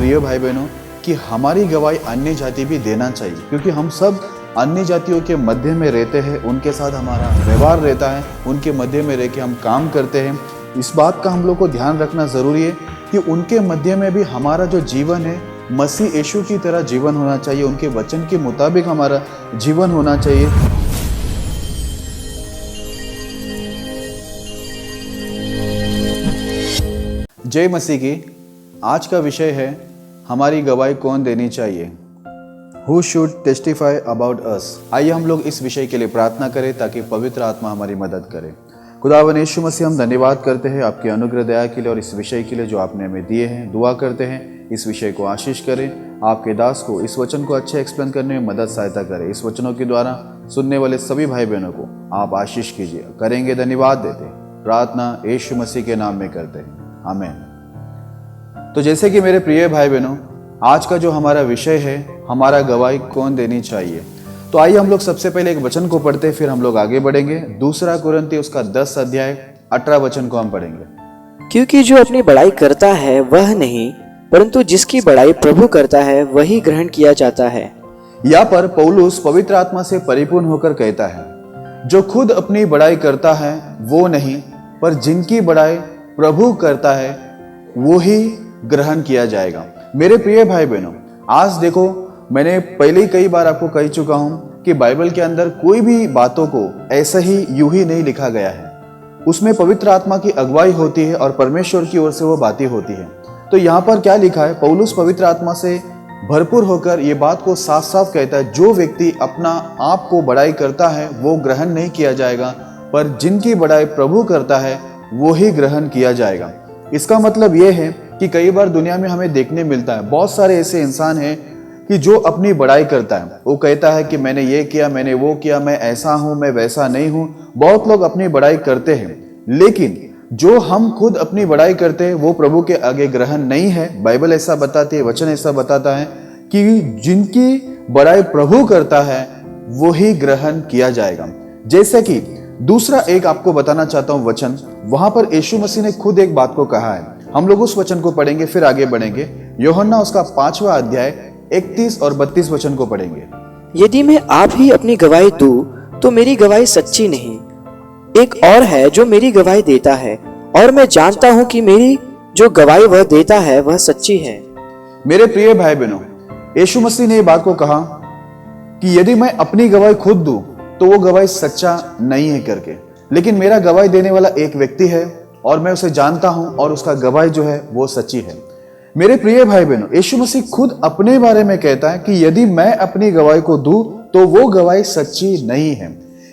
प्रिय भाई बहनों कि हमारी गवाही अन्य जाति भी देना चाहिए, क्योंकि हम सब अन्य जातियों के मध्य में रहते हैं, उनके साथ हमारा व्यवहार रहता है, उनके मध्य में रह के हम काम करते हैं। इस बात का हम लोग को ध्यान रखना ज़रूरी है कि उनके मध्य में भी हमारा जो जीवन है मसीह यीशु की तरह जीवन होना चाहिए, उनके वचन के मुताबिक हमारा जीवन होना चाहिए। जय मसीह की। आज का विषय है हमारी गवाही कौन देनी चाहिए, Who should testify about us। आइए हम लोग इस विषय के लिए प्रार्थना करें ताकि पवित्र आत्मा हमारी मदद करे। खुदावन यीशु मसीह, हम धन्यवाद करते हैं आपकी अनुग्रह दया के लिए और इस विषय के लिए जो आपने हमें दिए हैं। दुआ करते हैं इस विषय को आशीष करें, आपके दास को इस वचन को अच्छे एक्सप्लेन करने में मदद सहायता करें। इस वचनों के द्वारा सुनने वाले सभी भाई बहनों को आप आशीष कीजिए। करेंगे धन्यवाद देते, प्रार्थना यीशु मसीह के नाम में करते हैं, आमीन। तो जैसे कि मेरे प्रिय भाई बहनों, आज का जो हमारा विषय है हमारा गवाही कौन देनी चाहिए, तो आइए हम लोग सबसे पहले एक वचन को पढ़ते हैं, फिर हम लोग आगे बढ़ेंगे। दूसरा कुरिन्ती उसका 10 अध्याय 18 वचन को हम पढ़ेंगे। क्योंकि जो अपनी बड़ाई करता है वह नहीं, परंतु जिसकी बड़ाई प्रभु करता है वही ग्रहण किया जाता है। यहाँ पर पौलुस पवित्र आत्मा से परिपूर्ण होकर कहता है, जो खुद अपनी बड़ाई करता है वो नहीं, पर जिनकी बड़ाई प्रभु करता है वो ही ग्रहण किया जाएगा। मेरे प्रिय भाई बहनों, आज देखो, मैंने पहले ही कई बार आपको कह चुका हूं कि बाइबल के अंदर कोई भी बातों को ऐसा ही यूं ही नहीं लिखा गया है। उसमें पवित्र आत्मा की अगुवाई होती है और परमेश्वर की ओर से वो बातें होती है। तो यहाँ पर क्या लिखा है, पौलुस पवित्र आत्मा से भरपूर होकर ये बात को साफ साफ कहता है, जो व्यक्ति अपना आप को बड़ाई करता है वो ग्रहण नहीं किया जाएगा, पर जिनकी बड़ाई प्रभु करता है वो ही ग्रहण किया जाएगा। इसका मतलब ये है कि कई बार दुनिया में हमें देखने मिलता है, बहुत सारे ऐसे इंसान हैं कि जो अपनी बड़ाई करता है, वो कहता है कि मैंने ये किया, मैंने वो किया, मैं ऐसा हूं, मैं वैसा नहीं हूं। बहुत लोग अपनी बड़ाई करते हैं, लेकिन जो हम खुद अपनी बड़ाई करते हैं वो प्रभु के आगे ग्रहण नहीं है। बाइबल ऐसा बताती है, वचन ऐसा बताता है कि जिनकी बड़ाई प्रभु करता है वो ही ग्रहण किया जाएगा। जैसे कि दूसरा एक आपको बताना चाहता हूं वचन, वहां पर यीशु मसीह ने खुद एक बात को कहा है। हम लोग उस वचन को पढ़ेंगे फिर आगे बढ़ेंगे। यूहन्ना उसका 5वां अध्याय 31 और 32 वचन को पढ़ेंगे। यदि मैं आप ही अपनी गवाही दूं तो मेरी गवाही सच्ची नहीं, एक और है जो मेरी गवाही देता है, और मैं जानता हूं कि मेरी जो गवाही वह देता है वह सच्ची है। मेरे प्रिय भाई बहनों, यीशु मसीह ने ये बात को कहा कि यदि मैं अपनी गवाही खुद दूं तो वो गवाही सच्चा नहीं है करके, लेकिन मेरा गवाही देने वाला एक व्यक्ति है और मैं उसे जानता हूं और उसका गवाही जो है वो सच्ची है। मेरे प्रिय भाई बहनों, यीशु मसीह खुद अपने बारे में कहता है कि यदि मैं अपनी गवाही को दूं तो वो गवाही सच्ची नहीं है।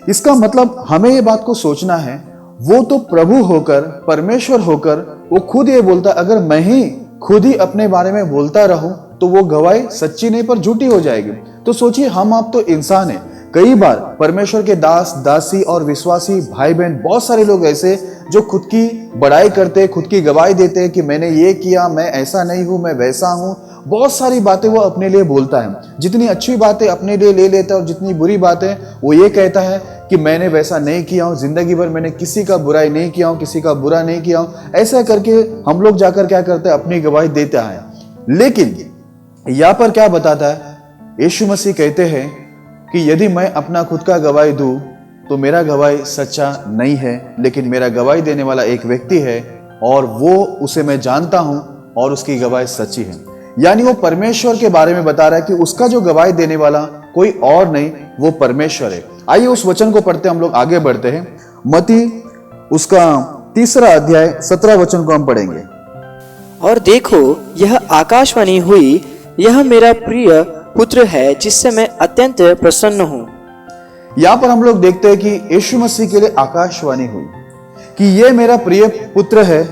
इसका मतलब हमें ये बात को सोचना है, वो तो प्रभु होकर, परमेश्वर होकर वो खुद ये बोलता, अगर मैं ही खुद ही अपने बारे में बोलता रहूं तो वो गवाही सच्ची नहीं पर झूठी हो जाएगी। तो सोचिए, हम आप तो इंसान हैं। कई बार परमेश्वर के दास दासी और विश्वासी भाई बहन बहुत सारे लोग ऐसे जो खुद की बड़ाई करते, खुद की गवाही देते हैं कि मैंने ये किया, मैं ऐसा नहीं हूं, मैं वैसा हूं। बहुत सारी बातें वो अपने लिए बोलता है, जितनी अच्छी बातें अपने लिए ले लेता है और जितनी बुरी बातें वो ये कहता है कि मैंने वैसा नहीं किया हूं, जिंदगी भर मैंने किसी का बुराई नहीं किया हूं, किसी का बुरा नहीं किया हूं। ऐसा करके हम लोग जाकर क्या करते हैं, अपनी गवाही देता है। लेकिन यहाँ पर क्या बताता है, यीशु मसीह कहते हैं कि यदि मैं अपना खुद का गवाही दूं तो मेरा गवाही सच्चा नहीं है, लेकिन मेरा गवाही देने वाला एक व्यक्ति है और वो उसे मैं जानता हूं और उसकी गवाही सच्ची है। यानी वो परमेश्वर के बारे में बता रहा है कि उसका जो गवाही देने वाला कोई और नहीं, वो परमेश्वर है। आइए उस वचन को पढ़ते, हम लोग आगे बढ़ते हैं। मत्ती उसका 3 अध्याय 17 वचन को हम पढ़ेंगे। और देखो, यह आकाशवाणी हुई, यह मेरा प्रिय पुत्र है जिससे मैं अत्यंत प्रसन्न हूँ। यहाँ पर हम लोग देखते हैं कि यीशु मसीह के लिए आकाशवाणी हुई कि ये मेरा प्रिय पुत्र है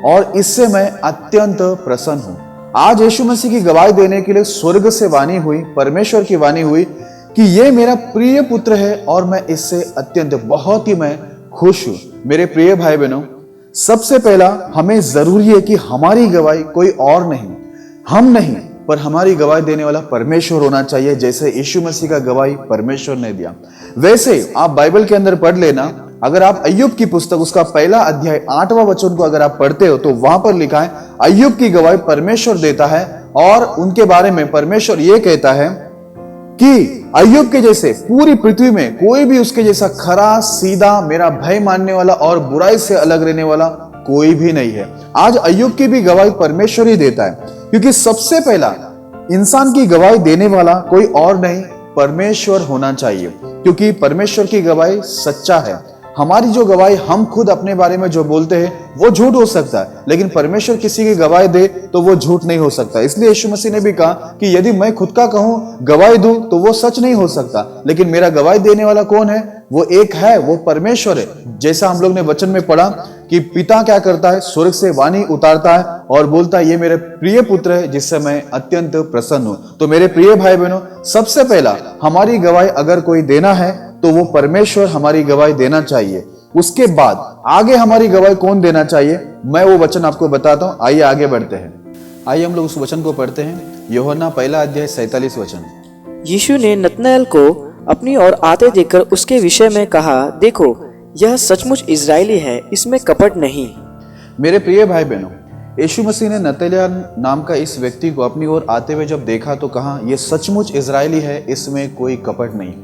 और इससे मैं अत्यंत प्रसन्न हूँ। आज यीशु मसीह की गवाही देने के लिए स्वर्ग से वाणी हुई, परमेश्वर की वाणी हुई कि ये मेरा प्रिय पुत्र है और मैं इससे अत्यंत बहुत ही मैं खुश हूँ। मेरे प्रिय भाई बहनों, सबसे पहला हमें जरूरी है कि हमारी गवाही कोई और नहीं, हम नहीं, पर हमारी गवाही देने वाला परमेश्वर होना चाहिए। जैसे यीशु मसीह का गवाही परमेश्वर ने दिया, वैसे आप बाइबल के अंदर पढ़ लेना। अगर आप अय्यूब की पुस्तक उसका 1 अध्याय 8वां वचन को अगर आप पढ़ते हो तो वहां पर लिखा है, अय्यूब की गवाही परमेश्वर देता है और उनके बारे में परमेश्वर ये कहता है कि अय्यूब के जैसे पूरी पृथ्वी में कोई भी उसके जैसा खरा, सीधा, मेरा भय मानने वाला और बुराई से अलग रहने वाला कोई भी नहीं है। आज अय्यूब की भी गवाही परमेश्वर ही देता है, क्योंकि सबसे पहला इंसान की गवाही देने वाला कोई और नहीं, परमेश्वर होना चाहिए, क्योंकि परमेश्वर की गवाही सच्चा है। हमारी जो गवाही हम खुद अपने बारे में जो बोलते हैं वो झूठ हो सकता है, लेकिन परमेश्वर किसी की गवाही दे तो वो झूठ नहीं हो सकता। इसलिए यीशु मसीह ने भी कहा कि यदि मैं खुद का कहूं, गवाही दूं, तो वो सच नहीं हो सकता, लेकिन मेरा गवाही देने वाला कौन है? वो एक है, वो परमेश्वर है। जैसा हम लोग ने वचन में पढ़ा कि पिता क्या करता है, स्वर्ग से वाणी उतारता है और बोलता है ये मेरे प्रिय पुत्र है जिससे मैं अत्यंत प्रसन्न हूं। तो मेरे प्रिय भाई बहनों, सबसे पहला हमारी गवाही अगर कोई देना है तो वो परमेश्वर हमारी गवाही देना चाहिए। उसके बाद आगे हमारी गवाही कौन देना चाहिए, मैं वो वचन आपको बताता हूं। आइए आगे बढ़ते हैं। आइए हम लोग उस वचन को पढ़ते हैं। यूहन्ना 1:47 वचन। यीशु ने नतनएल को अपनी ओर आते देखकर उसके विषय में कहा, देखो यह सचमुच इजरायली है, इसमें कपट नहीं। मेरे प्रिय भाई बहनों, यीशु मसीह ने नतनएल नाम का इस व्यक्ति को अपनी ओर आते हुए जब देखा तो कहा यह सचमुच इजरायली है, इसमें कोई कपट नहीं।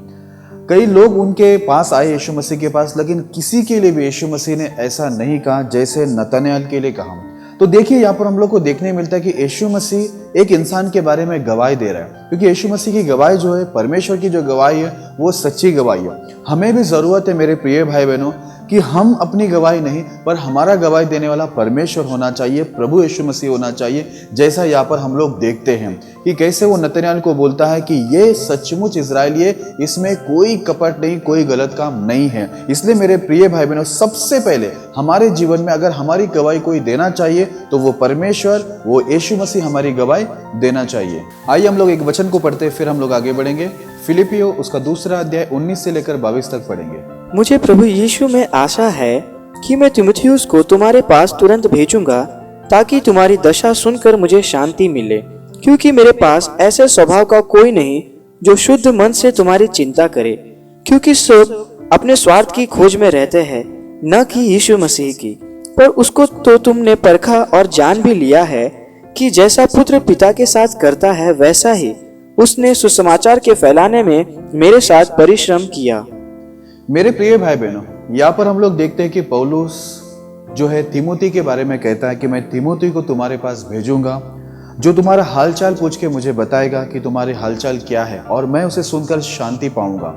कई लोग उनके पास आए यीशु मसीह के पास, लेकिन किसी के लिए भी यीशु मसीह ने ऐसा नहीं कहा जैसे नतनएल के लिए कहा। तो देखिए यहाँ पर हम लोग को देखने मिलता है कि यीशु मसीह एक इंसान के बारे में गवाही दे रहा है, क्योंकि यीशु मसीह की गवाही जो है, परमेश्वर की जो गवाही है, वो सच्ची गवाही है। हमें भी जरूरत है मेरे प्रिय भाई बहनों कि हम अपनी गवाही नहीं, पर हमारा गवाही देने वाला परमेश्वर होना चाहिए, प्रभु यीशु मसीह होना चाहिए। जैसा यहाँ पर हम लोग देखते हैं कि कैसे वो नतनएल को बोलता है कि ये सचमुच इजरायली है, इसमें कोई कपट नहीं, कोई गलत काम नहीं है। इसलिए मेरे प्रिय भाई बहनों, सबसे पहले हमारे जीवन में अगर हमारी गवाही कोई देना चाहिए तो वो परमेश्वर, वो यीशु मसीह हमारी गवाही देना चाहिए। आइए हम लोग एक वचन को पढ़ते फिर हम लोग आगे बढ़ेंगे। फिलिपियो उसका 2 अध्याय 19 से लेकर 22 तक पढ़ेंगे। मुझे प्रभु यीशु में आशा है कि मैं तीमुथियुस को तुम्हारे पास तुरंत भेजूंगा, ताकि तुम्हारी दशा सुनकर मुझे शांति मिले, क्योंकि मेरे पास ऐसे स्वभाव का कोई नहीं जो शुद्ध मन से तुम्हारी चिंता करे, क्योंकि सब अपने स्वार्थ की खोज में रहते हैं, न कि यीशु मसीह की। पर उसको तो तुमने परखा और जान भी लिया है कि जैसा पुत्र पिता के साथ करता है, वैसा ही उसने सुसमाचार के फैलाने में मेरे साथ परिश्रम किया। मेरे प्रिय भाई बहनों, यहाँ पर हम लोग देखते हैं कि पौलुस जो है तीमुथी के बारे में कहता है कि मैं तीमुथी को तुम्हारे पास भेजूंगा, जो तुम्हारा हालचाल पूछ के मुझे बताएगा कि तुम्हारे हालचाल क्या है, और मैं उसे सुनकर शांति पाऊंगा।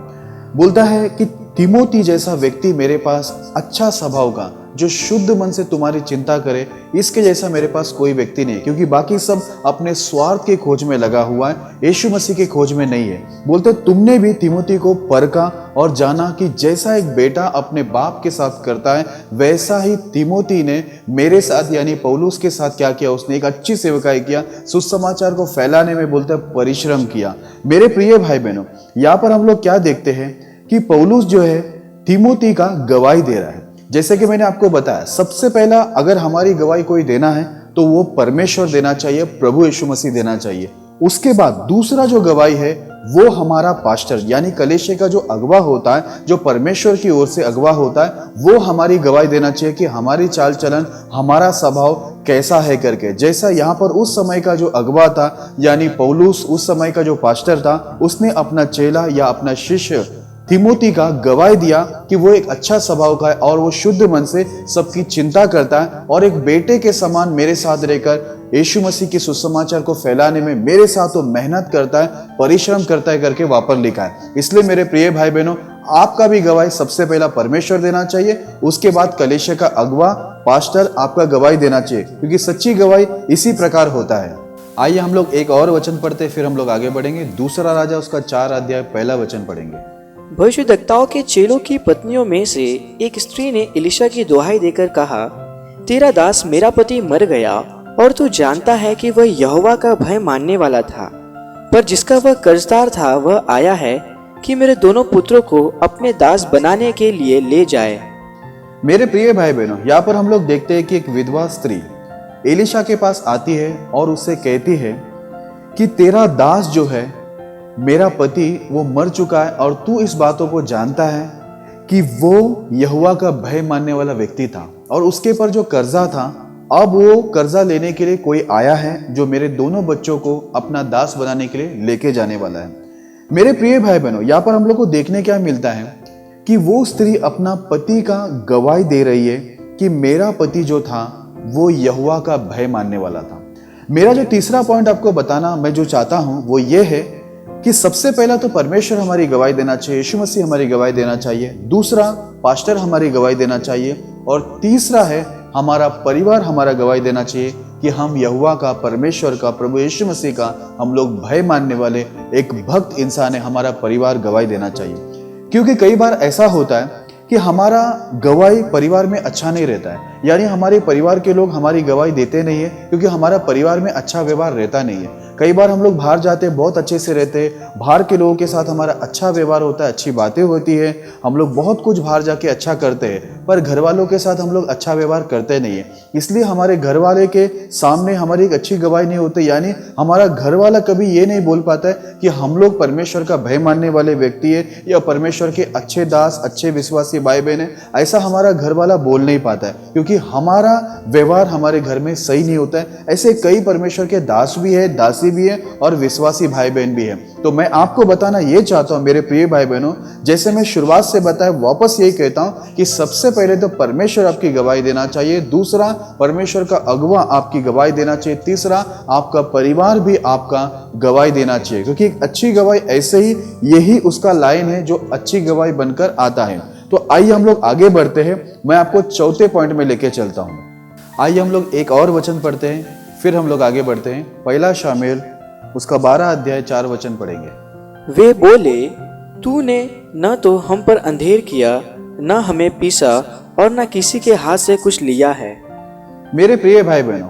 बोलता है कि तीमुथी जैसा व्यक्ति मेरे पास, अच्छा स्वभाव का, जो शुद्ध मन से तुम्हारी चिंता करे, इसके जैसा मेरे पास कोई व्यक्ति नहीं, क्योंकि बाकी सब अपने स्वार्थ के खोज में लगा हुआ है, यीशु मसीह के खोज में नहीं है। बोलते तुमने भी तीमुथी को परखा और जाना कि जैसा एक बेटा अपने बाप के साथ करता है, वैसा ही तीमुथी ने मेरे साथ यानी पौलुस के साथ क्या किया, उसने एक अच्छी सेवकाई किया, सुसमाचार को फैलाने में बोलते परिश्रम किया। मेरे प्रिय भाई बहनों, यहाँ पर हम लोग क्या देखते हैं कि पौलुस जो है तीमुथी का गवाही दे रहा है। जैसे कि मैंने आपको बताया, सबसे पहला अगर हमारी गवाही कोई देना है तो वो परमेश्वर देना चाहिए, प्रभु यीशु मसीह देना चाहिए। उसके बाद दूसरा जो गवाही है वो हमारा पास्टर यानी कलीसिया का जो अगवा होता है, जो परमेश्वर की ओर से अगवा होता है, वो हमारी गवाही देना चाहिए कि हमारी चाल चलन, हमारा स्वभाव कैसा है करके। जैसा यहाँ पर उस समय का जो अगवा था यानी पौलुस, उस समय का जो पास्टर था, उसने अपना चेला या अपना शिष्य तीमुथी का गवाही दिया कि वो एक अच्छा स्वभाव का है और वो शुद्ध मन से सबकी चिंता करता है, और एक बेटे के समान मेरे साथ रहकर यीशु मसीह के सुसमाचार को फैलाने में मेरे साथ वो मेहनत करता है, परिश्रम करता है करके वापर लिखा है। इसलिए मेरे प्रिय भाई बहनों, आपका भी गवाही सबसे पहला परमेश्वर देना चाहिए, उसके बाद कलीसिया का अगवा पास्टर आपका गवाही देना चाहिए, क्योंकि सच्ची गवाही इसी प्रकार होता है। आइए हम लोग एक और वचन पढ़ते फिर हम लोग आगे बढ़ेंगे। 2 राजा उसका 4 अध्याय 1 वचन पढ़ेंगे। भविष्यद्वक्ताओं के चेलों की पत्नियों में से एक स्त्री ने एलिशा की दुहाई देकर कहा, तेरा दास मेरा पति मर गया और तू जानता है कि वह यहोवा का भय मानने वाला था, पर जिसका वह कर्जदार था वह आया है कि मेरे दोनों पुत्रों को अपने दास बनाने के लिए ले जाए। मेरे प्रिय भाई बहनों, यहाँ पर हम लोग देखते हैं कि एक विधवा स्त्री एलिशा के पास आती है और उससे कहती है कि तेरा दास जो है, मेरा पति वो मर चुका है और तू इस बातों को जानता है कि वो यहोवा का भय मानने वाला व्यक्ति था और उसके पर जो कर्जा था अब वो कर्जा लेने के लिए कोई आया है जो मेरे दोनों बच्चों को अपना दास बनाने के लिए लेके जाने वाला है। मेरे प्रिय भाई बहनों, यहाँ पर हम लोग को देखने क्या मिलता है कि वो स्त्री अपना पति का गवाही दे रही है कि मेरा पति जो था वो यहोवा का भय मानने वाला था। मेरा जो तीसरा पॉइंट आपको बताना मैं जो चाहता हूं वो ये है कि सबसे पहला तो परमेश्वर हमारी गवाही देना चाहिए, यीशु मसीह हमारी गवाही देना चाहिए। दूसरा, पास्टर हमारी गवाही देना चाहिए। और तीसरा है हमारा परिवार हमारा गवाही देना चाहिए कि हम यहोवा का, परमेश्वर का, प्रभु यीशु मसीह का हम लोग भय मानने वाले एक भक्त इंसान है, हमारा परिवार गवाही देना चाहिए। क्योंकि कई बार ऐसा होता है कि हमारा गवाही परिवार में अच्छा नहीं रहता है, यानी हमारे परिवार के लोग हमारी गवाही देते नहीं है क्योंकि हमारा परिवार में अच्छा व्यवहार रहता नहीं है। कई बार हम लोग बाहर जाते हैं, बहुत अच्छे से रहते हैं, बाहर के लोगों के साथ हमारा अच्छा व्यवहार होता है, अच्छी बातें होती है, हम लोग बहुत कुछ बाहर जाके अच्छा करते हैं, पर घर वालों के साथ हम लोग अच्छा व्यवहार करते नहीं है। इसलिए हमारे घर वाले के सामने हमारी एक अच्छी गवाही नहीं होती, यानी हमारा घर वाला कभी ये नहीं बोल पाता है कि हम लोग परमेश्वर का भय मानने वाले व्यक्ति है या परमेश्वर के अच्छे दास, अच्छे विश्वासी भाई बहन है। ऐसा हमारा घर वाला बोल नहीं पाता है क्योंकि हमारा व्यवहार हमारे घर में सही नहीं होता है। ऐसे कई परमेश्वर के दास भी है, दासी भी है और विश्वासी भाई बहन भी है। तो मैं आपको बताना ये चाहता हूं मेरे प्रिय भाई बहनों, जैसे मैं शुरुआत से बताया वापस यही कहता हूं कि सबसे पहले तो परमेश्वर आपकी गवाही देना चाहिए। दूसरा, परमेश्वर का अगुवा आपकी गवाही देना चाहिए। तीसरा, आपका परिवार भी आपका गवाही देना चाहिए, क्योंकि एक अच्छी गवाही ऐसे ही यही उसका लाइन है जो अच्छी गवाही बनकर आता है। तो आइए हम लोग आगे बढ़ते हैं, मैं आपको चौथे पॉइंट में लेके चलता हूं। आइए हम लोग एक और वचन पढ़ते हैं, फिर हम लोग आगे बढ़ते हैं। पहला शामुएल उसका 12 अध्याय 4 वचन पढ़ेंगे। वे बोले, तूने न तो हम पर अंधेर किया, न हमें पीसा और न किसी के हाथ से कुछ लिया है। मेरे प्रिय भाई बहनों,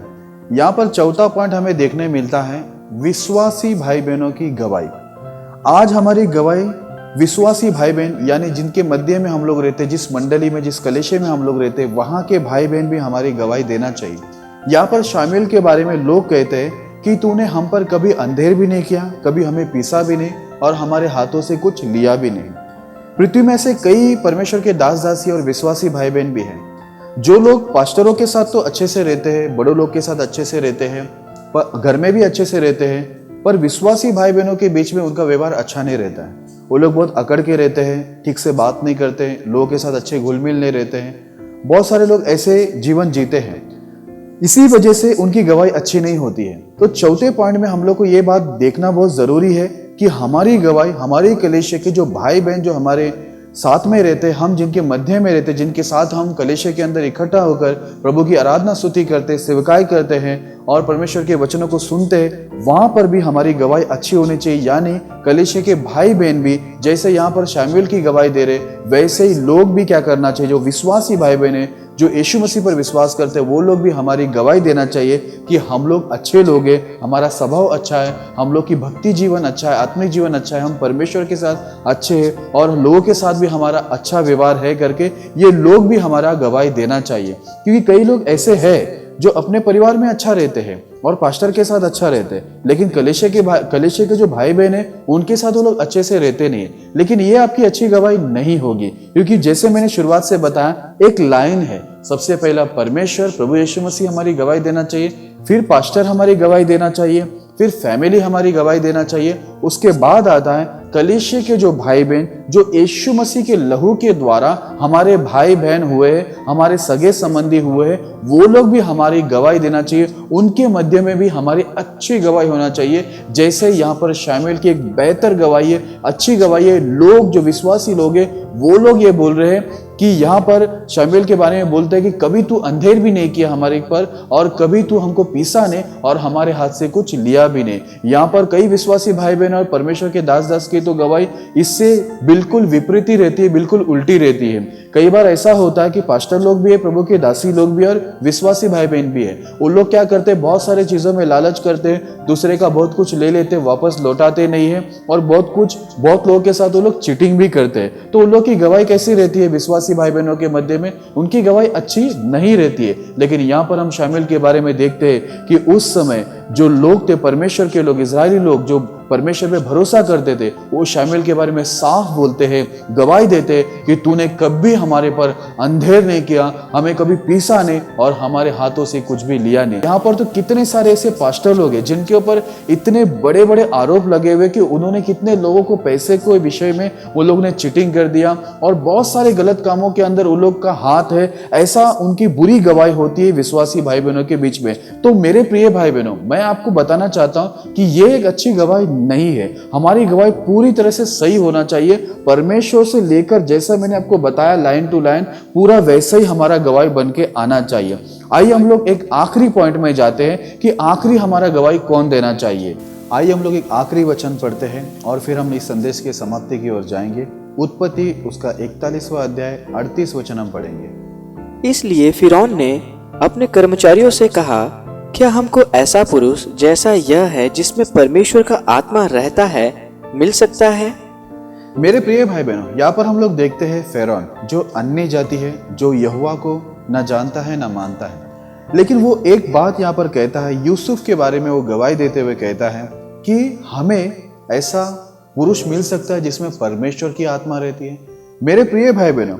यहाँ पर चौथा पॉइंट हमें देखने मिलता है विश्वासी भाई बहनों की गवाही। आज हमारी गवाही विश्वासी भाई बहन, यानी जिनके मध्य में हम लोग रहते, जिस मंडली में, जिस कलेशे में हम लोग रहते, वहां के भाई बहन भी हमारी गवाही देना चाहिए। यहाँ पर शामुएल के बारे में लोग कहते हैं कि तूने हम पर कभी अंधेर भी नहीं किया, कभी हमें पीसा भी नहीं और हमारे हाथों से कुछ लिया भी नहीं। पृथ्वी में ऐसे कई परमेश्वर के दास दासी और विश्वासी भाई बहन भी हैं जो लोग पास्टरों के साथ तो अच्छे से रहते हैं, बड़ों लोग के साथ अच्छे से रहते हैं, पर घर में भी अच्छे से रहते हैं, पर विश्वासी भाई बहनों के बीच में उनका व्यवहार अच्छा नहीं रहता है। वो लोग बहुत अकड़ के रहते हैं, ठीक से बात नहीं करते हैं, लोगों के साथ अच्छे घुल मिल नहीं रहते हैं। बहुत सारे लोग ऐसे जीवन जीते हैं, इसी वजह से उनकी गवाही अच्छी नहीं होती है। तो चौथे पॉइंट में हम लोग को ये बात देखना बहुत जरूरी है कि हमारी गवाही, हमारी कलीसिया के जो भाई बहन जो हमारे साथ में रहते, हम जिनके मध्य में रहते, जिनके साथ हम कलीसिया के अंदर इकट्ठा होकर प्रभु की आराधना स्तुति करते, सेवकाई करते हैं और परमेश्वर के वचनों को सुनते हैं, वहां पर भी हमारी गवाही अच्छी होनी चाहिए। यानी कलीसिया के भाई बहन भी जैसे यहाँ पर शामुएल की गवाही दे रहे, वैसे ही लोग भी क्या करना चाहिए, जो विश्वासी भाई बहन है, जो यीशु मसीह पर विश्वास करते हैं, वो लोग भी हमारी गवाही देना चाहिए कि हम लोग अच्छे लोग हैं, हमारा स्वभाव अच्छा है, हम लोग की भक्ति जीवन अच्छा है, आत्मिक जीवन अच्छा है, हम परमेश्वर के साथ अच्छे हैं और लोगों के साथ भी हमारा अच्छा व्यवहार है करके ये लोग भी हमारा गवाही देना चाहिए। क्योंकि कई लोग ऐसे हैं जो अपने परिवार में अच्छा रहते हैं और पास्टर के साथ अच्छा रहते हैं, लेकिन कलीसिया के जो भाई बहन हैं उनके साथ वो लोग अच्छे से रहते नहीं है। लेकिन ये आपकी अच्छी गवाही नहीं होगी, क्योंकि जैसे मैंने शुरुआत से बताया, एक लाइन है, सबसे पहला परमेश्वर प्रभु यीशु मसीह हमारी गवाही देना चाहिए, फिर पास्टर हमारी गवाही देना चाहिए, फिर फैमिली हमारी गवाही देना चाहिए, उसके बाद आता है कलीसिया के जो भाई बहन जो यीशु मसीह के लहू के द्वारा हमारे भाई बहन हुए, हमारे सगे संबंधी हुए, वो लोग भी हमारी गवाही देना चाहिए। उनके मध्य में भी हमारी अच्छी गवाही होना चाहिए। जैसे यहाँ पर शामुएल की एक बेहतर गवाही है, अच्छी गवाही है। लोग जो विश्वासी लोग हैं वो लोग ये बोल रहे हैं कि यहाँ पर शामुएल के बारे में बोलते हैं कि कभी तू अंधेर भी नहीं किया हमारे पर और कभी तू हमको पीसा नहीं और हमारे हाथ से कुछ लिया भी नहीं। यहाँ पर कई विश्वासी भाई बहन और परमेश्वर के दास दास की तो गवाही इससे बिल्कुल विपरीत ही रहती है, बिल्कुल उल्टी रहती है। कई बार ऐसा होता है कि पास्टर लोग भी है, प्रभु के दासी लोग भी और विश्वासी भाई बहन भी है। वो लोग क्या करते हैं, बहुत सारे चीजों में लालच करते हैं, दूसरे का बहुत कुछ ले लेते, वापस लौटाते नहीं है और बहुत लोगों के साथ वो लोग चीटिंग भी करते हैं। तो उन लोग की गवाही कैसी रहती है विश्वासी भाई बहनों के मध्य में? उनकी गवाही अच्छी नहीं रहती है। लेकिन यहाँ पर हम शामुएल के बारे में देखते हैं कि उस समय जो लोग थे, परमेश्वर के लोग, इजरायली लोग, जो परमेश्वर पे भरोसा करते थे, वो शमूएल के बारे में साफ बोलते हैं, गवाही देते कि तूने कभी हमारे पर अंधेर नहीं किया, हमें कभी पीसा नहीं और हमारे हाथों से कुछ भी लिया नहीं। यहाँ पर तो कितने सारे ऐसे पास्टर लोग हैं जिनके ऊपर इतने बड़े बड़े आरोप लगे हुए कि उन्होंने कितने लोगों को पैसे के विषय में वो लोग ने चीटिंग कर दिया और बहुत सारे गलत कामों के अंदर वो लोग का हाथ है, ऐसा उनकी बुरी गवाही होती है विश्वासी भाई बहनों के बीच में। तो मेरे प्रिय भाई बहनों, मैं आपको बताना चाहता हूं कि ये एक अच्छी गवाही नहीं है। हमारी गवाही पूरी तरह से सही होना चाहिए, परमेश्वर से लेकर जैसा मैंने आपको बताया लाइन टू लाइन पूरा वैसा ही हमारा गवाही बन के आना चाहिए। आइए हम लोग एक आखिरी पॉइंट में जाते हैं कि आखिरी हमारा गवाही कौन देना चाहिए। आइए हम लोग एक आखिरी वचन पढ़ते हैं और फिर हम इस संदेश की समाप्ति की ओर जाएंगे। उत्पत्ति उसका 41वां अध्याय 38 वचन हम पढ़ेंगे। इसलिए फिरौन ने अपने कर्मचारियों से कहा, क्या हमको ऐसा पुरुष जैसा यह है जिसमें परमेश्वर का आत्मा रहता है मिल सकता है? मेरे प्रिय भाई बहनों, यहाँ पर हम लोग देखते हैं फिरौन जो अन्य जाति है, जो यहोवा को न जानता है न मानता है, लेकिन वो एक बात यहाँ पर कहता है, यूसुफ के बारे में वो गवाही देते हुए कहता है कि हमें ऐसा पुरुष मिल सकता है जिसमें परमेश्वर की आत्मा रहती है। मेरे प्रिय भाई बहनों,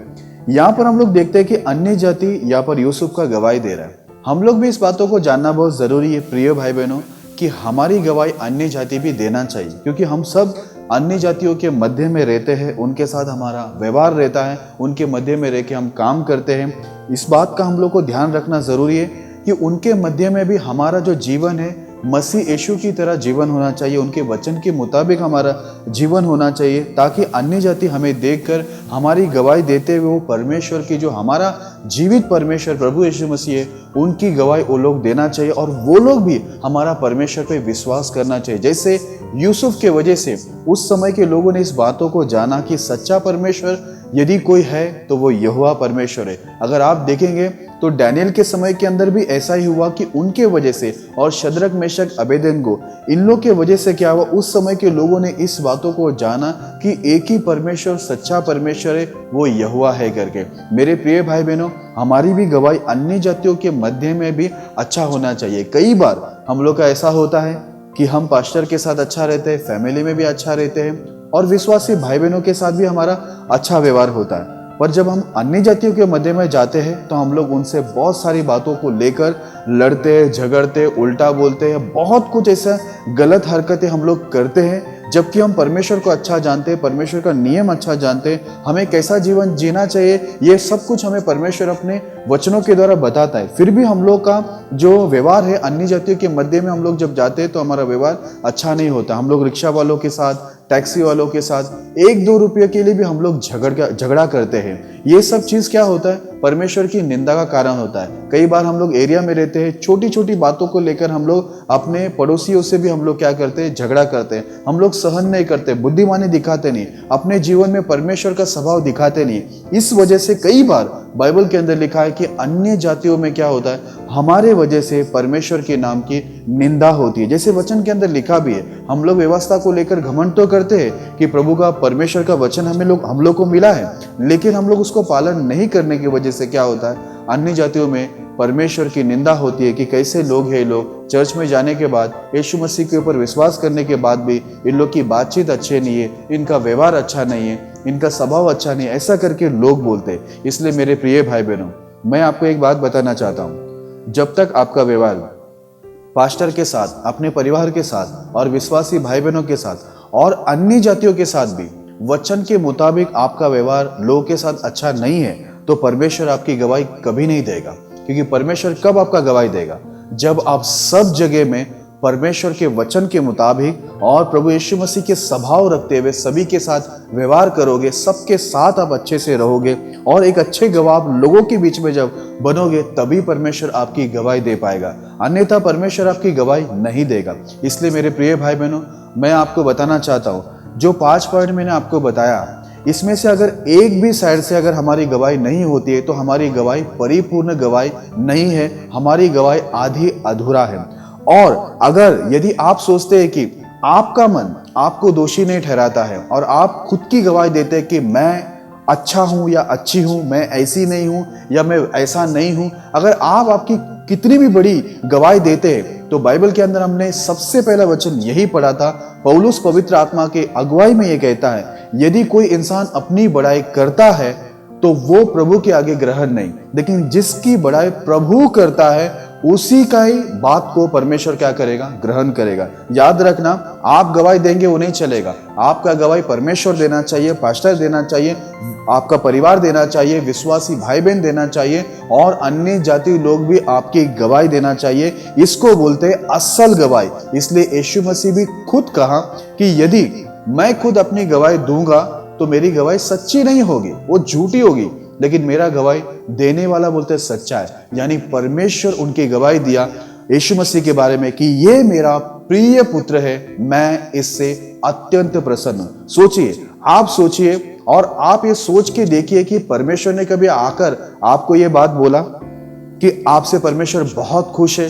यहाँ पर हम लोग देखते हैं कि अन्य जाति यहाँ पर यूसुफ का गवाही दे रहा है। हम लोग भी इस बातों को जानना बहुत जरूरी है प्रिय भाई बहनों कि हमारी गवाही अन्य जाति भी देना चाहिए, क्योंकि हम सब अन्य जातियों के मध्य में रहते हैं, उनके साथ हमारा व्यवहार रहता है, उनके मध्य में रह के हम काम करते हैं। इस बात का हम लोग को ध्यान रखना जरूरी है कि उनके मध्य में भी हमारा जो जीवन है मसीह यीशु की तरह जीवन होना चाहिए, उनके वचन के मुताबिक हमारा जीवन होना चाहिए, ताकि अन्य जाति हमें देखकर हमारी गवाही देते हुए वो परमेश्वर की जो हमारा जीवित परमेश्वर प्रभु यीशु मसीह है उनकी गवाही वो लोग देना चाहिए और वो लोग भी हमारा परमेश्वर पे विश्वास करना चाहिए। जैसे यूसुफ के वजह से उस समय के लोगों ने इस बातों को जाना कि सच्चा परमेश्वर यदि कोई है तो वो यहोवा परमेश्वर है। अगर आप देखेंगे तो डैनियल के समय के अंदर भी ऐसा ही हुआ कि उनके वजह से और शद्रक मेशक अबेदनगो इन लोग के वजह से क्या हुआ, उस समय के लोगों ने इस बातों को जाना कि एक ही परमेश्वर सच्चा परमेश्वर है, वो यहोवा है करके। मेरे प्रिय भाई बहनों, हमारी भी गवाही अन्य जातियों के मध्य में भी अच्छा होना चाहिए। कई बार हम लोग का ऐसा होता है कि हम पास्टर के साथ अच्छा रहते हैं, फैमिली में भी अच्छा रहते हैं और विश्वासी भाई बहनों के साथ भी हमारा अच्छा व्यवहार होता है, पर जब हम अन्य जातियों के मध्य में जाते हैं तो हम लोग उनसे बहुत सारी बातों को लेकर लड़ते, झगड़ते, उल्टा बोलते हैं, बहुत कुछ ऐसा गलत हरकतें हम लोग करते हैं, जबकि हम परमेश्वर को अच्छा जानते हैं, परमेश्वर का नियम अच्छा जानते हैं, हमें कैसा जीवन जीना चाहिए ये सब कुछ हमें परमेश्वर अपने वचनों के द्वारा बताता है। फिर भी हम लोग का जो व्यवहार है अन्य जातियों के मध्य में हम लोग जब जाते हैं तो हमारा व्यवहार अच्छा नहीं होता। हम लोग रिक्शा वालों के साथ, टैक्सी वालों के साथ 1-2 रुपये के लिए भी हम लोग झगड़ा करते हैं। ये सब चीज क्या होता है, परमेश्वर की निंदा का कारण होता है। कई बार हम लोग एरिया में रहते हैं, छोटी छोटी बातों को लेकर हम लोग अपने पड़ोसियों से भी हम लोग क्या करते हैं, झगड़ा करते हैं। हम लोग सहन नहीं करते, बुद्धिमानी दिखाते नहीं, अपने जीवन में परमेश्वर का स्वभाव दिखाते नहीं। इस वजह से कई बार बाइबल के अंदर लिखा है कि अन्य जातियों में क्या होता है, हमारे वजह से परमेश्वर के नाम की निंदा होती है। जैसे वचन के अंदर लिखा भी है, हम लोग व्यवस्था को लेकर घमंड तो करते हैं कि प्रभु का परमेश्वर का वचन हम लोग को मिला है, लेकिन हम लोग उसको पालन नहीं करने की वजह से क्या होता है, अन्य जातियों में परमेश्वर की निंदा होती है कि कैसे लोग हैं लोग, चर्च में जाने के बाद, यीशु मसीह के ऊपर विश्वास करने के बाद भी इन लोग की बातचीत अच्छी नहीं है, इनका व्यवहार अच्छा नहीं है, इनका स्वभाव अच्छा नहीं है, ऐसा करके लोग बोलते हैं। इसलिए मेरे प्रिय भाई बहनों, मैं आपको एक बात बताना चाहता हूं, जब तक आपका व्यवहार पास्टर के साथ, अपने परिवार के साथ और विश्वासी भाई बहनों के साथ और अन्य जातियों के साथ भी वचन के मुताबिक आपका व्यवहार लोगों के साथ अच्छा नहीं है, तो परमेश्वर आपकी गवाही कभी नहीं देगा। क्योंकि परमेश्वर कब आपका गवाही देगा, जब आप सब जगह में परमेश्वर के वचन के मुताबिक और प्रभु यीशु मसीह के स्वभाव रखते हुए सभी के साथ व्यवहार करोगे, सबके साथ आप अच्छे से रहोगे और एक अच्छे गवाह लोगों के बीच में जब बनोगे, तभी परमेश्वर आपकी गवाही दे पाएगा, अन्यथा परमेश्वर आपकी गवाही नहीं देगा। इसलिए मेरे प्रिय भाई बहनों, मैं आपको बताना चाहता हूँ, जो 5 पॉइंट मैंने आपको बताया, इसमें से अगर एक भी साइड से अगर हमारी गवाही नहीं होती है तो हमारी गवाही परिपूर्ण गवाही नहीं है, हमारी गवाही आधी अधूरा है। और अगर यदि आप सोचते हैं कि आपका मन आपको दोषी नहीं ठहराता है और आप खुद की गवाही देते हैं कि मैं अच्छा हूं या अच्छी हूं, मैं ऐसी नहीं हूं या मैं ऐसा नहीं हूं, अगर आप आपकी कितनी भी बड़ी गवाही देते हैं, तो बाइबल के अंदर हमने सबसे पहला वचन यही पढ़ा था। पौलुस पवित्र आत्मा के अगुवाई में ये कहता है, यदि कोई इंसान अपनी बड़ाई करता है तो वो प्रभु के आगे ग्रहण नहीं, लेकिन जिसकी बड़ाई प्रभु करता है उसी का ही बात को परमेश्वर क्या करेगा, ग्रहण करेगा। याद रखना, आप गवाही देंगे वो नहीं चलेगा, आपका गवाही परमेश्वर देना चाहिए, पास्टर देना चाहिए, आपका परिवार देना चाहिए, विश्वासी भाई बहन देना चाहिए, और अन्य जाति लोग भी आपकी गवाही देना चाहिए। इसको बोलते हैं असल गवाही। इसलिए यीशु मसीह भी खुद कहा कि यदि मैं खुद अपनी गवाही दूंगा तो मेरी गवाही सच्ची नहीं होगी, वो झूठी होगी, लेकिन मेरा गवाही देने वाला बोलते सच्चा है। यानी परमेश्वर उनकी गवाही दिया यीशु मसीह के बारे में कि ये मेरा प्रिय पुत्र है, मैं इससे अत्यंत प्रसन्न हूं। सोचिए, आप सोचिए और आप ये सोच के देखिए कि परमेश्वर ने कभी आकर आपको ये बात बोला कि आपसे परमेश्वर बहुत खुश है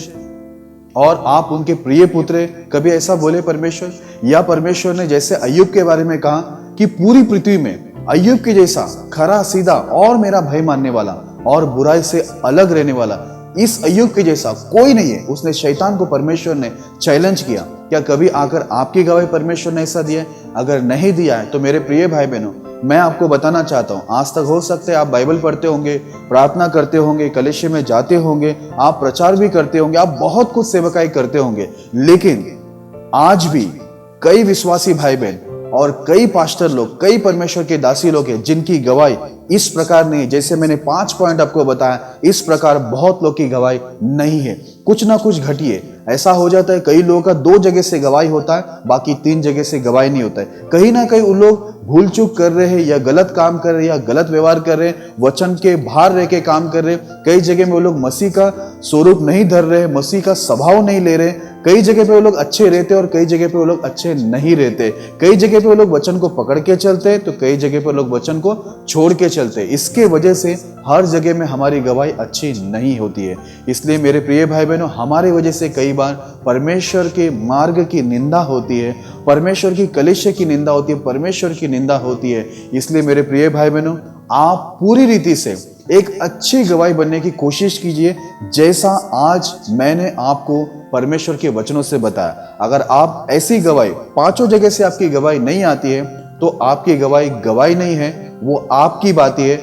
और आप उनके प्रिय पुत्र हैं? कभी ऐसा बोले परमेश्वर? या परमेश्वर ने जैसे अय्यूब के बारे में कहा कि पूरी पृथ्वी में अय्यूब के जैसा खरा सीधा और मेरा भय मानने वाला और बुराई से अलग रहने वाला इस अय्यूब के जैसा कोई नहीं है। उसने शैतान को परमेश्वर ने चैलेंज किया। क्या कभी आकर आपकी गवाही परमेश्वर ने ऐसा दिया है? अगर नहीं दिया है तो मेरे प्रिय भाई बहनों, मैं आपको बताना चाहता हूं, आज तक हो सकते हैं आप बाइबल पढ़ते होंगे, प्रार्थना करते होंगे, कलीसिया में जाते होंगे, आप प्रचार भी करते होंगे, आप बहुत कुछ सेवकाई करते होंगे, लेकिन आज भी कई विश्वासी भाई बहन और कई पास्टर लोग, कई परमेश्वर के दासी लोग हैं जिनकी गवाही इस प्रकार नहीं, जैसे मैंने 5 पॉइंट आपको बताया, इस प्रकार बहुत लोग की गवाही नहीं है। कुछ ना कुछ घटिए। ऐसा हो जाता है कई लोगों का 2 जगह से गवाही होता है, बाकी 3 जगह से गवाही नहीं होता है। कहीं ना कहीं उन लोग भूल चूक कर रहे हैं या गलत काम कर रहे हैं या गलत व्यवहार कर रहे हैं, वचन के बाहर रह के काम कर रहे हैं। कई जगह में वो लोग मसीह का स्वरूप नहीं धर रहे, मसीह का स्वभाव नहीं ले रहे। कई जगह पे वो लोग अच्छे रहते और कई जगह पे वो लोग अच्छे नहीं रहते। कई जगह पे वो लोग वचन को पकड़ के चलते तो कई जगह पे वो लोग वचन को छोड़ के चलते। इसके वजह से हर जगह में हमारी गवाही अच्छी नहीं होती है। इसलिए मेरे प्रिय भाई बहनों, हमारी वजह से कई बार परमेश्वर के मार्ग की निंदा होती है, परमेश्वर की कलीसिया की निंदा होती है, परमेश्वर की निंदा होती है। इसलिए मेरे प्रिय भाई बहनों, आप पूरी रीति से एक अच्छी गवाही बनने की कोशिश कीजिए, जैसा आज मैंने आपको परमेश्वर के वचनों से बताया। अगर आप ऐसी गवाही 5 जगह से आपकी गवाही नहीं आती है तो आपकी गवाही नहीं है, वो आपकी बातें है,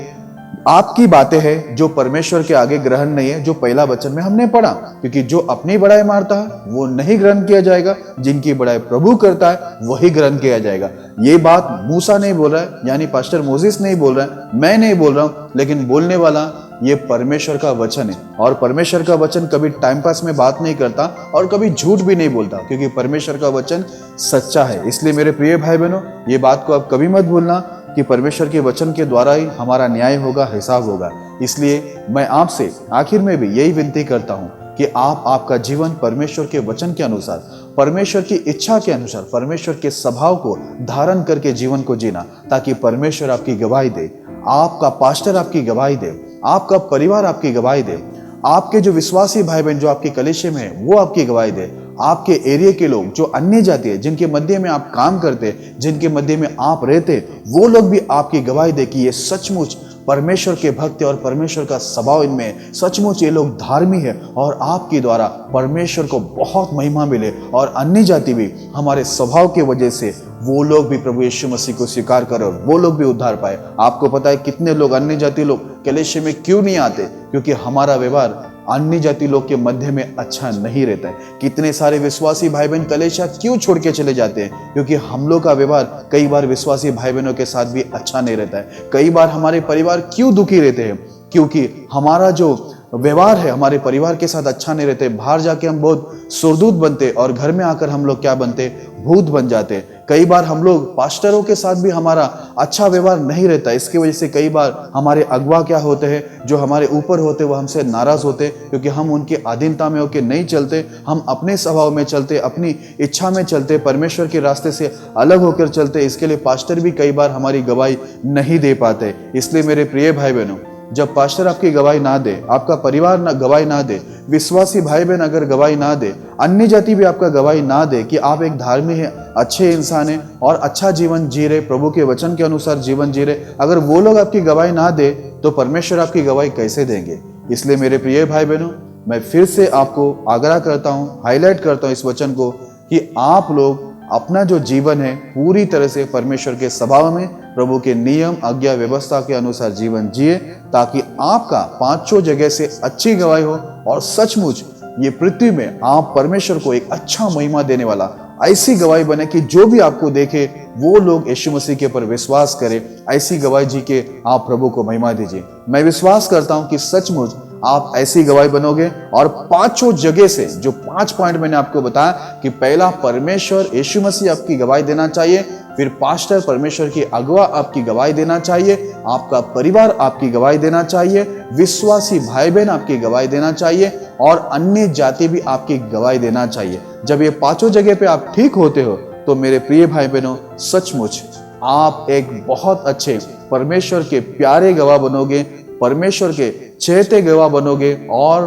आपकी बातें हैं जो परमेश्वर के आगे ग्रहण नहीं है, जो पहला वचन में हमने पढ़ा। क्योंकि जो अपनी बड़ाई मारता है वो नहीं ग्रहण किया जाएगा, जिनकी बड़ाई प्रभु करता है वही ग्रहण किया जाएगा। ये बात मूसा नहीं बोल रहा है, यानी पास्टर मोसेस नहीं बोल रहा है, मैं नहीं बोल रहा हूं, लेकिन बोलने वाला ये परमेश्वर का वचन है। और परमेश्वर का वचन कभी टाइम पास में बात नहीं करता और कभी झूठ भी नहीं बोलता, क्योंकि परमेश्वर का वचन सच्चा है। इसलिए मेरे प्रिय भाई बहनों, ये बात को आप कभी मत भूलना कि परमेश्वर के वचन के द्वारा ही हमारा न्याय होगा, हिसाब होगा। इसलिए मैं आपसे आखिर में भी यही विनती करता हूं कि आप आपका जीवन परमेश्वर के वचन के अनुसार, परमेश्वर की इच्छा के अनुसार, परमेश्वर के स्वभाव को धारण करके जीवन को जीना, ताकि परमेश्वर आपकी गवाही दे, आपका पास्टर आपकी गवाही दे, आपका परिवार आपकी गवाही दे, आपके जो विश्वासी भाई बहन जो आपके कलीसिया में है वो आपकी गवाही दे, आपके एरिया के लोग जो अन्य जाति है, जिनके मध्य में आप काम करते, जिनके मध्य में आप रहते, वो लोग भी आपकी गवाही दे कि ये सचमुच परमेश्वर के भक्त और परमेश्वर का स्वभाव इनमें, सचमुच ये लोग धार्मिक है और आपके द्वारा परमेश्वर को बहुत महिमा मिले और अन्य जाति भी हमारे स्वभाव के वजह से वो लोग भी प्रभु यीशु मसीह को स्वीकार करें और वो लोग भी उद्धार पाए। आपको पता है कितने लोग अन्य जाति लोग कलीसिया में क्यों नहीं आते? क्योंकि हमारा व्यवहार अन्य जाति लोग के मध्य में अच्छा नहीं रहता है। कितने सारे विश्वासी भाई बहन कलीसिया क्यों छोड़ के चले जाते हैं? क्योंकि हम लोग का व्यवहार कई बार विश्वासी भाई बहनों के साथ भी अच्छा नहीं रहता है। कई बार हमारे परिवार क्यों दुखी रहते हैं? क्योंकि हमारा जो व्यवहार है हमारे परिवार के साथ अच्छा नहीं रहते। बाहर जाके हम बहुत सुरदूत बनते और घर में आकर हम लोग क्या बनते? भूत बन जाते। कई बार हम लोग पास्टरों के साथ भी हमारा अच्छा व्यवहार नहीं रहता। इसकी वजह से कई बार हमारे अगवा क्या होते हैं, जो हमारे ऊपर होते वो हमसे नाराज होते, क्योंकि हम उनके अधीनता में होकर नहीं चलते, हम अपने स्वभाव में चलते, अपनी इच्छा में चलते, परमेश्वर के रास्ते से अलग होकर चलते। इसके लिए पास्टर भी कई बार हमारी गवाही नहीं दे पाते। इसलिए मेरे प्रिय भाई बहनों, जब पास्टर आपकी गवाही ना दे, आपका परिवार ना गवाही ना दे, विश्वासी भाई बहन अगर गवाही ना दे, अन्य जाति भी आपका गवाही ना दे कि आप एक धार्मिक है, अच्छे इंसान है और अच्छा जीवन जी रहे, प्रभु के वचन के अनुसार जीवन जी रहे, अगर वो लोग आपकी गवाही ना दे तो परमेश्वर आपकी गवाही कैसे देंगे। इसलिए मेरे प्रिय भाई बहनों, मैं फिर से आपको आग्रह करता हूँ, हाईलाइट करता हूँ इस वचन को कि आप लोग अपना जो जीवन है पूरी तरह से परमेश्वर के स्वभाव में, प्रभु के नियम आज्ञा व्यवस्था के अनुसार जीवन जिए, ताकि आपका पांचों जगह से अच्छी गवाही हो और सचमुच ये पृथ्वी में आप परमेश्वर को एक अच्छा महिमा देने वाला ऐसी गवाही बने कि जो भी आपको देखे वो लोग यीशु मसीह के ऊपर विश्वास करें। ऐसी गवाही जी के आप प्रभु को महिमा दीजिए। मैं विश्वास करता हूं कि सचमुच आप ऐसी गवाही बनोगे और पांचों जगह से जो 5 पॉइंट मैंने आपको बताया कि पहला परमेश्वर यीशु मसीह आपकी गवाही देना चाहिए, फिर पास्टर परमेश्वर की अगुवा आपकी गवाही देना चाहिए, आपका परिवार आपकी गवाही देना चाहिए, विश्वासी भाई बहन आपकी गवाही देना चाहिए और अन्य जाति भी आपकी गवाही देना चाहिए। जब ये पांचों जगह पे आप ठीक होते हो तो मेरे प्रिय भाई बहनों, सचमुच आप एक बहुत अच्छे परमेश्वर के प्यारे गवाह बनोगे, परमेश्वर के चहेते गवाह बनोगे और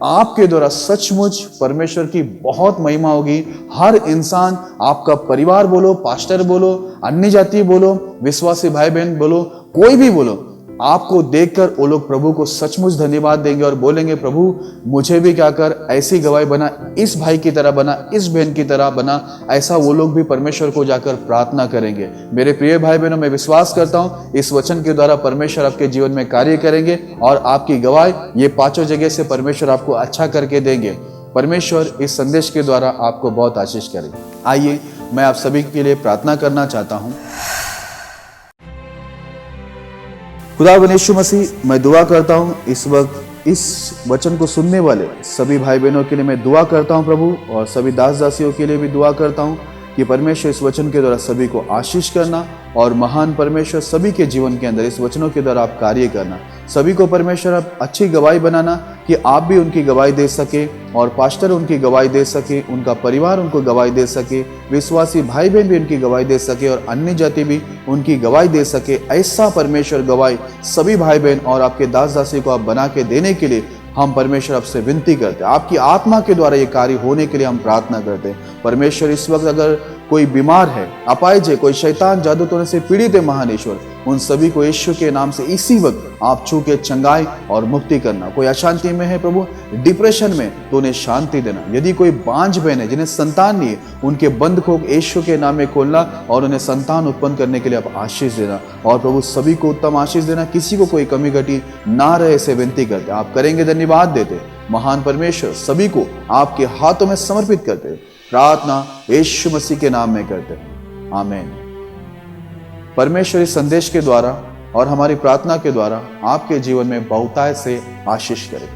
आपके द्वारा सचमुच परमेश्वर की बहुत महिमा होगी। हर इंसान, आपका परिवार बोलो, पास्टर बोलो, अन्य जाति बोलो, विश्वासी भाई बहन बोलो, कोई भी बोलो, आपको देखकर वो लोग प्रभु को सचमुच धन्यवाद देंगे और बोलेंगे, प्रभु मुझे भी क्या कर, ऐसी गवाही बना, इस भाई की तरह बना, इस बहन की तरह बना। ऐसा वो लोग भी परमेश्वर को जाकर प्रार्थना करेंगे। मेरे प्रिय भाई बहनों, मैं विश्वास करता हूं इस वचन के द्वारा परमेश्वर आपके जीवन में कार्य करेंगे और आपकी गवाही ये पांचों जगह से परमेश्वर आपको अच्छा करके देंगे। परमेश्वर इस संदेश के द्वारा आपको बहुत आशीष करे। आइए मैं आप सभी के लिए प्रार्थना करना चाहता हूं। खुदावंद यीशु मसीह, मैं दुआ करता हूं इस वक्त इस वचन को सुनने वाले सभी भाई बहनों के लिए मैं दुआ करता हूं प्रभु, और सभी दास दासियों के लिए भी दुआ करता हूं कि परमेश्वर इस वचन के द्वारा सभी को आशीष करना और महान परमेश्वर सभी के जीवन के अंदर इस वचनों के द्वारा आप कार्य करना, सभी को परमेश्वर आप अच्छी गवाही बनाना कि आप भी उनकी गवाही दे सके और पास्टर उनकी गवाही दे सके, उनका परिवार उनको गवाही दे सके, विश्वासी भाई बहन भी उनकी गवाही दे सके और अन्य जाति भी उनकी गवाही दे सके। ऐसा परमेश्वर गवाही सभी भाई बहन और आपके दास दासी को आप बना के देने के लिए हम परमेश्वर आपसे विनती करते हैं। आपकी आत्मा के द्वारा ये कार्य होने के लिए हम प्रार्थना करते हैं। परमेश्वर इस वक्त अगर कोई बीमार है, अपाहिज है, कोई शैतान जादू टोने से पीड़ित है, महान ईश्वर उन सभी को यीशु के नाम से इसी वक्त आप छू के चंगाई और मुक्ति करना। कोई अशांति में है प्रभु, डिप्रेशन में, तो उन्हें शांति देना। यदि कोई बांझ बहन है जिन्हें संतान नहीं है, उनके बंद को यीशु के नाम में खोलना और उन्हें संतान उत्पन्न करने के लिए आप आशीष देना। और प्रभु सभी को उत्तम आशीष देना, किसी को कोई कमी घटी ना रहे, ऐसे विनती करते। आप करेंगे, धन्यवाद देते। महान परमेश्वर सभी को आपके हाथों में समर्पित करते, प्रार्थना यीशु मसीह के नाम में करते, आमीन। परमेश्वर इस संदेश के द्वारा और हमारी प्रार्थना के द्वारा आपके जीवन में बहुतायत से आशीष करे।